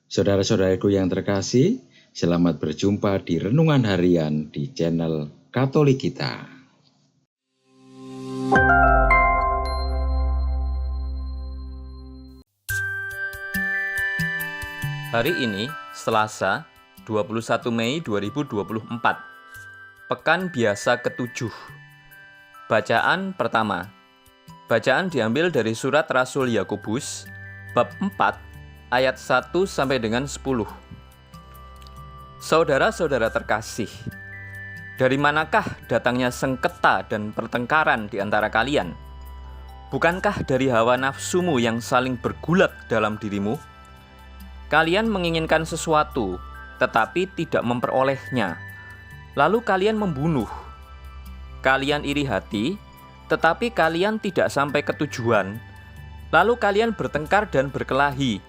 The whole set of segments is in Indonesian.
Saudara-saudaraku yang terkasih, selamat berjumpa di Renungan Harian di channel Katolik kita. Hari ini, Selasa, 21 Mei 2024, Pekan Biasa ke-7. Bacaan pertama. Bacaan diambil dari surat Rasul Yakobus, bab 4, ayat 1 sampai dengan 10. Saudara-saudara terkasih, dari manakah datangnya sengketa dan pertengkaran di antara kalian? Bukankah dari hawa nafsumu yang saling bergulat dalam dirimu? Kalian menginginkan sesuatu, tetapi tidak memperolehnya. Lalu kalian membunuh. Kalian iri hati, tetapi kalian tidak sampai ke tujuan. Lalu kalian bertengkar dan berkelahi.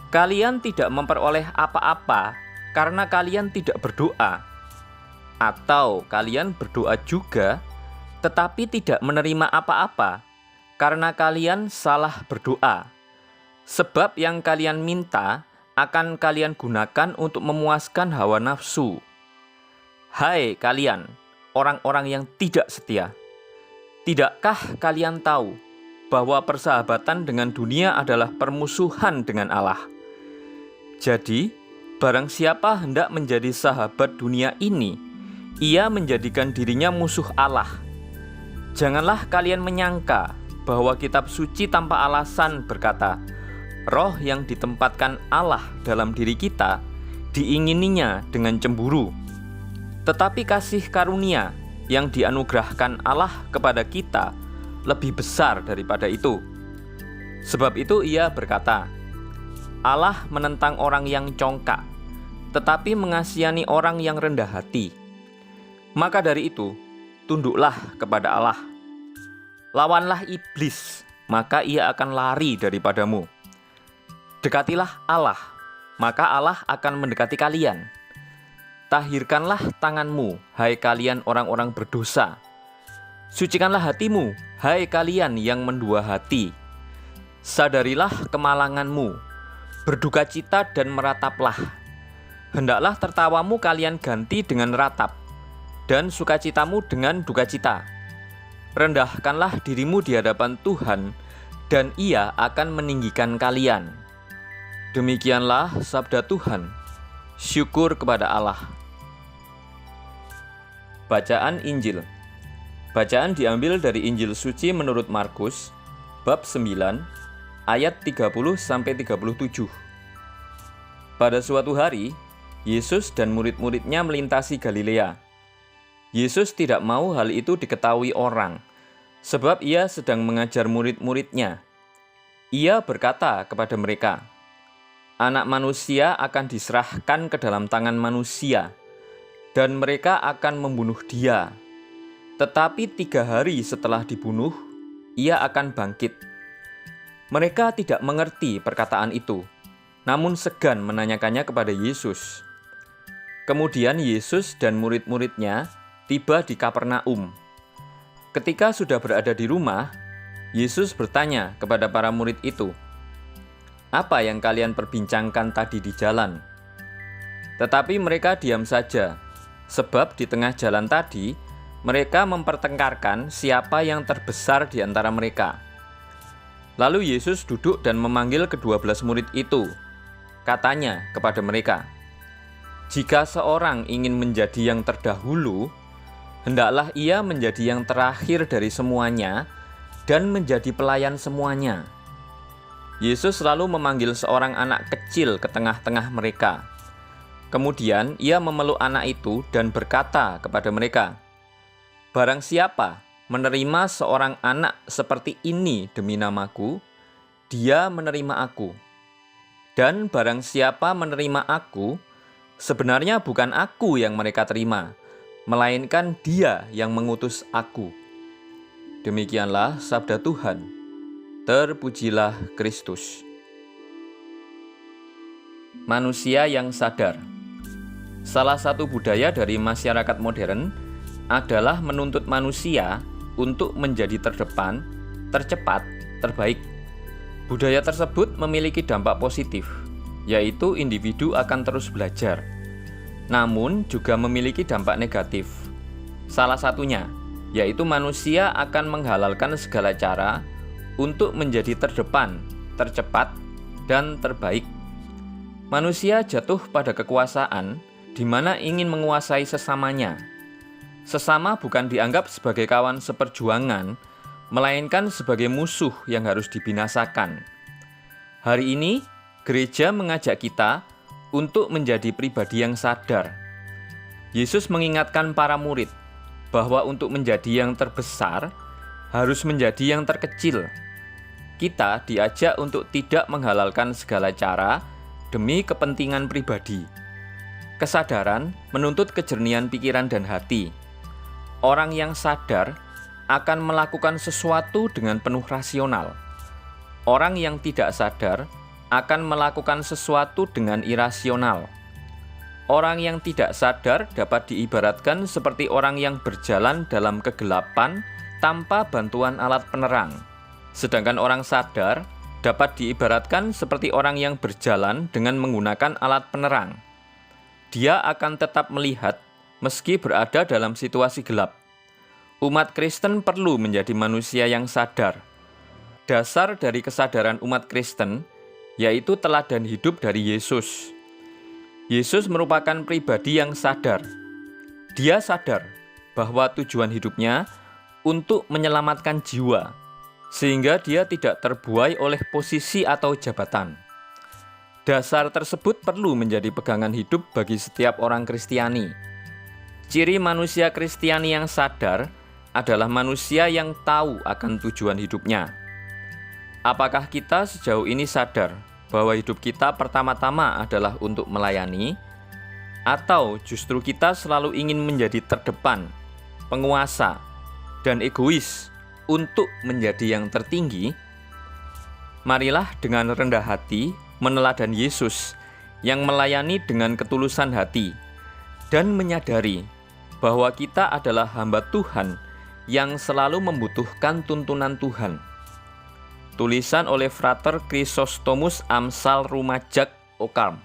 Kalian tidak memperoleh apa-apa karena kalian tidak berdoa. Atau kalian berdoa juga, tetapi tidak menerima apa-apa karena kalian salah berdoa. Sebab yang kalian minta akan kalian gunakan untuk memuaskan hawa nafsu. Hai kalian, orang-orang yang tidak setia, tidakkah kalian tahu bahwa persahabatan dengan dunia adalah permusuhan dengan Allah? Jadi, barang siapa hendak menjadi sahabat dunia ini, ia menjadikan dirinya musuh Allah. Janganlah kalian menyangka bahwa kitab suci tanpa alasan berkata, roh yang ditempatkan Allah dalam diri kita diingininya dengan cemburu. Tetapi kasih karunia yang dianugerahkan Allah kepada kita lebih besar daripada itu. Sebab itu ia berkata, Allah menentang orang yang congkak, tetapi mengasihani orang yang rendah hati. Maka dari itu, tunduklah kepada Allah. Lawanlah iblis, maka ia akan lari daripadamu. Dekatilah Allah, maka Allah akan mendekati kalian. Tahirkanlah tanganmu, hai kalian orang-orang berdosa. Sucikanlah hatimu, hai kalian yang mendua hati. Sadarilah kemalanganmu, berduka cita dan merataplah. Hendaklah tertawamu kalian ganti dengan ratap, dan sukacitamu dengan duka cita. Rendahkanlah dirimu di hadapan Tuhan, dan Ia akan meninggikan kalian. Demikianlah sabda Tuhan. Syukur kepada Allah. Bacaan Injil. Bacaan diambil dari Injil suci menurut Markus, bab 9, ayat 30-37. Pada suatu hari, Yesus dan murid-muridnya melintasi Galilea. Yesus tidak mau hal itu diketahui orang, sebab ia sedang mengajar murid-muridnya. Ia berkata kepada mereka, Anak manusia akan diserahkan ke dalam tangan manusia, dan mereka akan membunuh dia. Tetapi 3 hari setelah dibunuh, ia akan bangkit. Mereka tidak mengerti perkataan itu, namun segan menanyakannya kepada Yesus. Kemudian Yesus dan murid-muridnya tiba di Kapernaum. Ketika sudah berada di rumah, Yesus bertanya kepada para murid itu, "Apa yang kalian perbincangkan tadi di jalan?" Tetapi mereka diam saja, sebab di tengah jalan tadi, mereka mempertengkarkan siapa yang terbesar di antara mereka. Lalu Yesus duduk dan memanggil ke-12 murid itu. Katanya kepada mereka, "Jika seorang ingin menjadi yang terdahulu, hendaklah ia menjadi yang terakhir dari semuanya dan menjadi pelayan semuanya." Yesus lalu memanggil seorang anak kecil ke tengah-tengah mereka. Kemudian ia memeluk anak itu dan berkata kepada mereka, "Barang siapa menerima seorang anak seperti ini demi namaku, dia menerima aku. Dan barang siapa menerima aku, sebenarnya bukan aku yang mereka terima, melainkan Dia yang mengutus aku." Demikianlah sabda Tuhan. Terpujilah Kristus. Manusia yang sadar. Salah satu budaya dari masyarakat modern adalah menuntut manusia untuk menjadi terdepan, tercepat, terbaik. Budaya tersebut memiliki dampak positif, yaitu individu akan terus belajar, namun juga memiliki dampak negatif. Salah satunya, yaitu manusia akan menghalalkan segala cara untuk menjadi terdepan, tercepat, dan terbaik. Manusia jatuh pada kekuasaan di mana ingin menguasai sesamanya. Sesama bukan dianggap sebagai kawan seperjuangan, melainkan sebagai musuh yang harus dibinasakan. Hari ini, gereja mengajak kita untuk menjadi pribadi yang sadar. Yesus mengingatkan para murid bahwa untuk menjadi yang terbesar, harus menjadi yang terkecil. Kita diajak untuk tidak menghalalkan segala cara demi kepentingan pribadi. Kesadaran menuntut kejernihan pikiran dan hati. Orang yang sadar akan melakukan sesuatu dengan penuh rasional. Orang yang tidak sadar akan melakukan sesuatu dengan irasional. Orang yang tidak sadar dapat diibaratkan seperti orang yang berjalan dalam kegelapan tanpa bantuan alat penerang. Sedangkan orang sadar dapat diibaratkan seperti orang yang berjalan dengan menggunakan alat penerang. Dia akan tetap melihat meski berada dalam situasi gelap. Umat Kristen perlu menjadi manusia yang sadar. Dasar dari kesadaran umat Kristen yaitu teladan hidup dari Yesus. Yesus merupakan pribadi yang sadar. Dia sadar bahwa tujuan hidupnya untuk menyelamatkan jiwa, sehingga dia tidak terbuai oleh posisi atau jabatan. Dasar tersebut perlu menjadi pegangan hidup bagi setiap orang Kristiani. Ciri manusia Kristiani yang sadar adalah manusia yang tahu akan tujuan hidupnya. Apakah kita sejauh ini sadar bahwa hidup kita pertama-tama adalah untuk melayani, atau justru kita selalu ingin menjadi terdepan, penguasa, dan egois untuk menjadi yang tertinggi? Marilah dengan rendah hati meneladan Yesus yang melayani dengan ketulusan hati dan menyadari bahwa kita adalah hamba Tuhan yang selalu membutuhkan tuntunan Tuhan. Tulisan oleh Frater Chrysostomus Amsal Rumajak Okarm.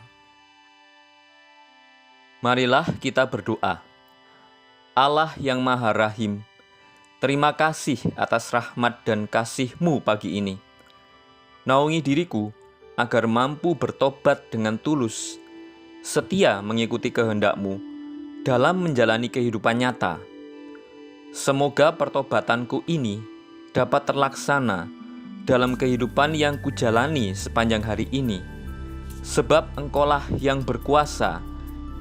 Marilah kita berdoa. Allah yang Maha Rahim, terima kasih atas rahmat dan kasih-Mu pagi ini. Naungi diriku agar mampu bertobat dengan tulus, setia mengikuti kehendak-Mu dalam menjalani kehidupan nyata. Semoga pertobatanku ini dapat terlaksana dalam kehidupan yang kujalani sepanjang hari ini, sebab Engkaulah yang berkuasa,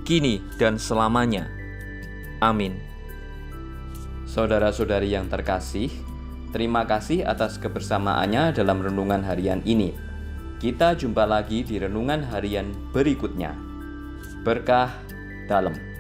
kini dan selamanya. Amin. Saudara-saudari yang terkasih, terima kasih atas kebersamaannya dalam renungan harian ini. Kita jumpa lagi di renungan harian berikutnya. Berkah dalam.